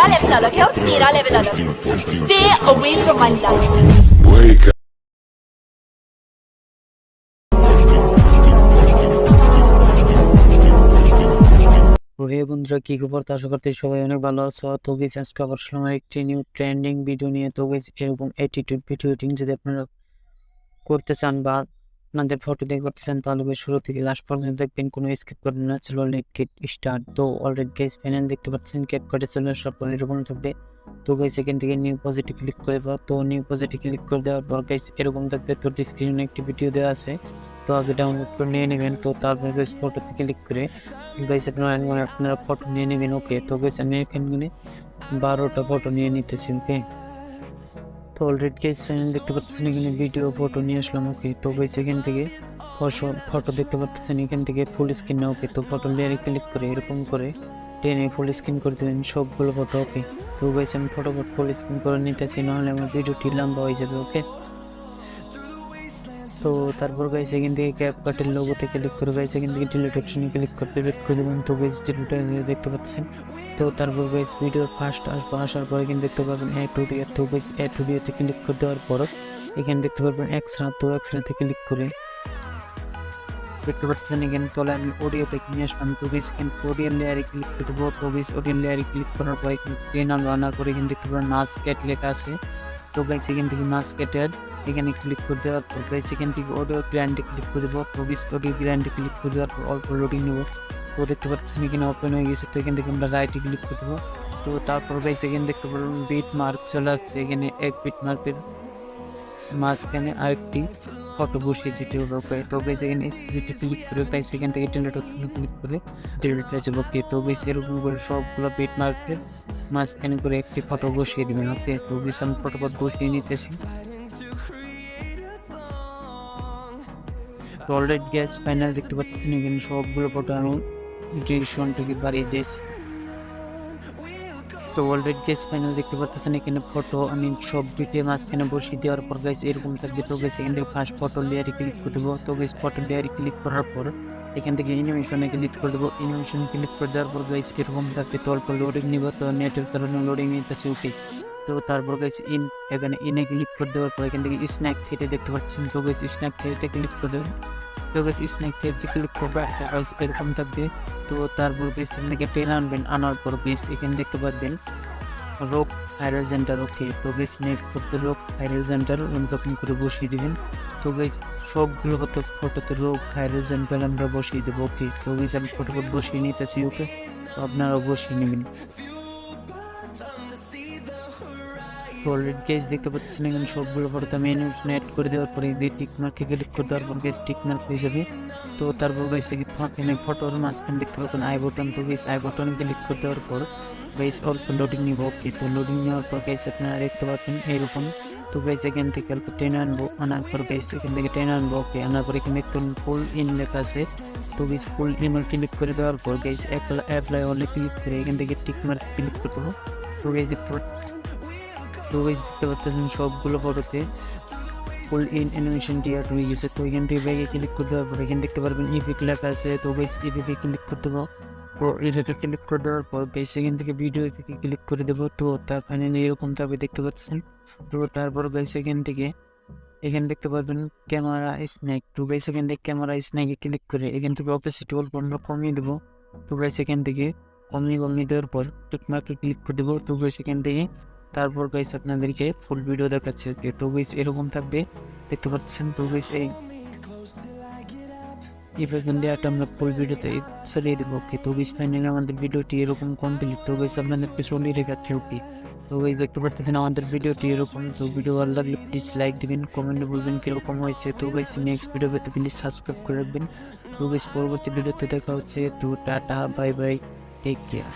मेरा लेवल अलग है और तेरा लेवल अलग है. Stay away from my life. Wake up. হে বন্ধুরা, কি খবর? তো আশা করতে সবাই অনেক ভালো আছো। তো গেছি আজকে আবার সময় একটি নিউ ট্রেন্ডিং ভিডিও নিয়ে। তো গেছি এরকম অ্যাটিটিউড ভিডিও এডিটিং যদি আপনারা করতে চান বা আপনাদের ফটো দিয়ে করতে চান, তাহলে শুরু থেকে লাস্ট পর্যন্ত দেখবেন, কোনো স্কিপ করবেন না। চলো লেট গেট স্টার্ট। তো অলরেডি গাইস প্যানেল দেখতে পাচ্ছেন, ক্যাপকাটে চলে সব এরকম থাকবে। তো গাইস এখান থেকে নিউ পজিটিভ ক্লিক করে দাও। তো নিউ পজিটিভ ক্লিক করে দেওয়ার পর গাইস এরকম থাকবে। তো ডিসক্রিপশনে একটি ভিডিও দেওয়া আছে, তো আগে ডাউনলোড করে নিয়ে নেবেন। তো তারপর গাইস ফটোতে ক্লিক করে গাইস আপনারা ফটো নিয়ে নেবেন। ওকে, তো গাইস আমি এখানে 12টা ফটো নিয়ে নিতেছি। ওকে, তো অলরেডি গাইস ফাইনাল দেখতে পাচ্ছেন এখানে ভিডিও ফটো নিয়ে আসলাম। ওকে, তো গাইস এখান থেকে ফটো দেখতে পাচ্ছেন এখান থেকে ফুল স্ক্রিন না। ওকে, তো ফটো লেয়ারে ক্লিক করে এরকম করে টেনে ফুল স্ক্রিন করে দেবেন সবগুলো ফটো। ওকে, তো গাইস আমি ফটো ফুল স্ক্রিন করে নিতেছি, নাহলে আমার ভিডিওটি লম্বা হয়ে যাবে। ওকে, তো তারপর গাইস এখান থেকে ক্যাপকাটের লোগোতে ক্লিক করে গাইস এখান থেকে ডিলিট অপশনে ক্লিক করতে দেবেন। তো গাইস ডিলিট দেখতে পাচ্ছেন। তো তারপর গাইস ভিডিওর ফার্স্ট আসার পরে কিন্তু দেখতে পাবেন add to guys add to তে ক্লিক করে দেওয়ার পর এখানে দেখতে পারবেন এক্সট্রা। তো এক্সট্রাতে ক্লিক করে দেখতে পাচ্ছেন এখানে তলে আমি অডিওতে নিয়ে আসলাম। তো গাইস এখানে অডিও লেয়ারে ক্লিক করে দেবো। তো গাইস অডিও লেয়ারে ক্লিক করার পর এখানে টেন আনার পরে এখানে দেখতে পাবেন মাস্কেট লেখা আছে। তো গাইস এখান থেকে মাস্কেটের এখানে ক্লিক করে দেওয়ার পর গাইস এখান থেকে অডিও গ্র্যান্ডে ক্লিক করে দেবো। তো গাইস অডিও গ্র্যান্ডে ক্লিক করে দেওয়ার পর অল্প লোডিং নেব। তো দেখতে পাচ্ছেন এখানে ওপেন হয়ে গেছে। তো এখান থেকে আমরা রাইটে ক্লিক করে দেবো। তো তারপর গাইস এখানে দেখতে পারবেন বিট মার্ক চলে আসছে। এখানে এক বিট মার্কের মাঝখানে আরেকটি ফটো বসিয়ে দিতে হবে। ওকে, তো গাইস এখানে স্পিডে ক্লিক করে গাইস এখান থেকে ডিলিট অপশনে ক্লিক করে ডিলিট হয়ে যাবে। ওকে, তো গাইস এরকম করে সবগুলো বিট মার্কের মাঝখানে করে একটি ফটো বসিয়ে দিবেন। ওকে, তো গাইস আমি ফটোফট বসিয়ে নিতেছি। তো অলরেডি গ্যাস ফাইনাল দেখতে পাচ্ছেন এখানে সবগুলো ফটো আমি ডিরেকশনটাকে বাড়িয়ে দিয়েছি। তো অলরেডি গ্যাস ফাইনাল দেখতে পাচ্ছেন এখানে ফটো আমি সব দুইটে মাঝখানে বসিয়ে দেওয়ার পর গাইস এরকম থাকবে। তো গাইস এখান থেকে ফার্স্ট ফটো লেয়ারে ক্লিক করে দেবো। তো গাইস ফটো লেয়ারে ক্লিক করার পর এখান থেকে অ্যানিমেশনে ক্লিক করে দেবো। অ্যানিমেশনে ক্লিক করে দেওয়ার পর গাইস এরকম থাকবে। তো অল্প লোডিং নিব, তো নেটের কারণে লোডিং নিতেছে। ওকে, তো তারপর গাইস এখানে ইনে ক্লিক করে দেওয়ার পর এখান থেকে স্ন্যাক থ্রিতে দেখতে পাচ্ছেন। তো গাইস স্ন্যাক থ্রিতে ক্লিক করে দেবেন। তো গাইস স্ন্যাক থ্রিতে ক্লিক করবে এরকম থাকবে। তো তারপর গাইস এখান থেকে টেন আনবেন, আনার পর গাইস এখানে দেখতে পাচ্ছেন রোক ভাইরাল সেন্টার। ওকে, তো গাইস নেক্সট করতে রোক ভাইরাল সেন্টার এরকম করে বসিয়ে দিবেন। তো গাইস সবগুলো ফটোতে রোক ভাইরাল সেন্টার আমরা বসিয়ে দেবো। ওকে, তো গাইস আমি ফটো বসিয়ে নিতেছি। ওকে, তো আপনারা বসিয়ে নেবেন। অলরেডি গাইস দেখতে পাচ্ছেন এখানে সবগুলো ফটোতে আমি অ্যানিমেশন অ্যাড করে দেওয়ার পরে টিক মার্কে ক্লিক করে দেওয়ার পর গাইস টিক মার্ক হয়ে যাবে। তো তারপর গাইস এখানে ফটোর মাঝখানে দেখতে পাবেন আই বাটন। তো গাইস আই বাটনে ক্লিক করে দেওয়ার পর গাইস অল্প লোডিং নিব। ওকে, তো লোডিং নেওয়ার পর গাইস আপনারা দেখতে পাচ্ছেন এরকম। তো গাইস এখান থেকে অল্প টেনে আনবো, আনার পর গাইস এখান থেকে টেনে আনবো। ওকে, আনার পর এখানে দেখুন ফুল ইন লেখা আছে। তো গাইস ফুল ইন ক্লিক করে দেওয়ার পর গাইস অ্যাপ্লাই অনলি ক্লিক করে এখান থেকে টিক মার্ক ক্লিক করে দেবো। তো গাইস দেখতে পাচ্ছেন সবগুলো ফটোতে ফুল ইন অ্যানিমেশন অ্যাড হয়ে গেছে। তো এখান থেকে ব্যাগে ক্লিক করে দেওয়ার পর এখানে দেখতে পারবেন ইফেক্ট লেখা আছে। তো গাইস ইফেক্টে ক্লিক করে দেবো। ইফেক্টে ক্লিক করে দেওয়ার পর গাইস এখান থেকে ভিডিও ইফেক্টে ক্লিক করে দেবো। তো তার ফাইনালি এরকম থাকবে দেখতে পাচ্ছেন। তো তারপর গাইস এখানে দেখতে পারবেন ক্যামেরা স্ন্যাক। তো গাইস এখান থেকে ক্যামেরা স্ন্যাকে ক্লিক করে এখান থেকে অপেসিটি অল্প কমিয়ে দেবো। তো গাইস এখান থেকে কমিয়ে দেওয়ার পর টিকমার্কে ক্লিক করে দেবো। তো গাইস এখান থেকে তারপর গাইস আপনাদেরকে ফুল ভিডিও দেখাচ্ছে। তো গাইস এরকম থাকবে দেখতে পাচ্ছেন। তো গাইস এই ইফেক্ট আমরা ফুল ভিডিওতে চালিয়ে দেবো। ওকে, তো গাইস ফাইনালি আমাদের ভিডিওটি এরকম কমপ্লিট। তো গাইস আপনাদেরকে চলিয়ে রেখেছে। ওকে, তো গাইস দেখতে পাচ্ছেন আমাদের ভিডিওটি এরকম। তো ভিডিও ভালো লাগলে প্লিজ লাইক দিবেন, কমেন্টে বলবেন কিরকম হয়েছে। তো গাইস নেক্সট ভিডিও পেতে প্লিজ সাবস্ক্রাইব করে রাখবেন। তো গাইস পরবর্তী ভিডিওতে দেখা হচ্ছে। তো tata, bye bye, take care.